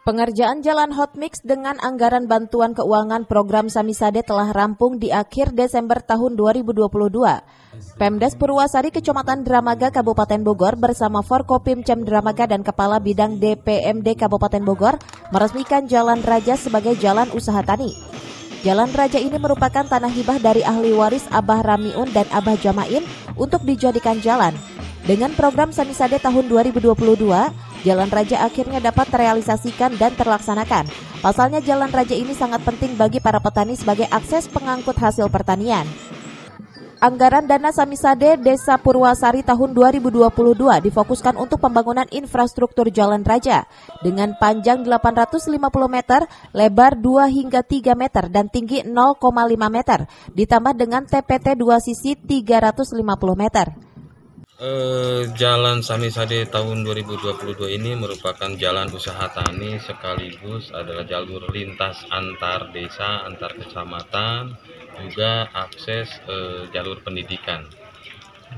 Pengerjaan Jalan Hotmix dengan anggaran bantuan keuangan program Samisade telah rampung di akhir Desember tahun 2022. Pemdes Purwasari Kecamatan Dramaga Kabupaten Bogor bersama Forkopimcam Dramaga dan Kepala Bidang DPMD Kabupaten Bogor meresmikan Jalan Raja sebagai jalan usaha tani. Jalan Raja ini merupakan tanah hibah dari ahli waris Abah Ramiun dan Abah Jamain untuk dijadikan jalan. Dengan program Samisade tahun 2022, Jalan Raja akhirnya dapat terrealisasikan dan terlaksanakan. Pasalnya Jalan Raja ini sangat penting bagi para petani sebagai akses pengangkut hasil pertanian. Anggaran dana Samisade Desa Purwasari tahun 2022 difokuskan untuk pembangunan infrastruktur Jalan Raja dengan panjang 850 meter, lebar 2 hingga 3 meter dan tinggi 0,5 meter, ditambah dengan TPT 2 sisi 350 meter. Jalan Samisade tahun 2022 ini merupakan jalan usaha tani sekaligus adalah jalur lintas antar desa, antar kecamatan, juga akses jalur pendidikan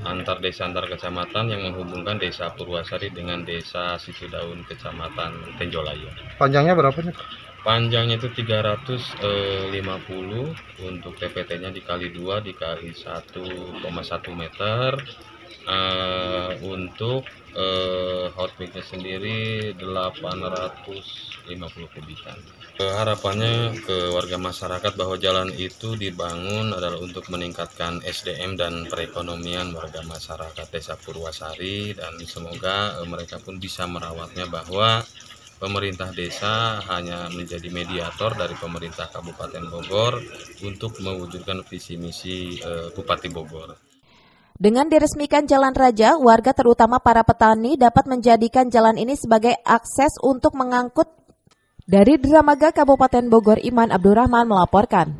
antar desa, antar kecamatan yang menghubungkan desa Purwasari dengan desa Situdaun, kecamatan Tenjolaya. Panjangnya berapa nih? Panjangnya itu 350, untuk TPT-nya dikali 2 dikali 1,1 meter. Untuk hotmix-nya sendiri 850 kubikan. Harapannya ke warga masyarakat bahwa jalan itu dibangun adalah untuk meningkatkan SDM dan perekonomian warga masyarakat Desa Purwasari, dan semoga mereka pun bisa merawatnya, bahwa pemerintah desa hanya menjadi mediator dari pemerintah Kabupaten Bogor untuk mewujudkan visi misi Bupati Bogor. Dengan diresmikan Jalan Raja, warga terutama para petani dapat menjadikan jalan ini sebagai akses untuk mengangkut. Dari Dramaga Kabupaten Bogor, Iman Abdurrahman melaporkan.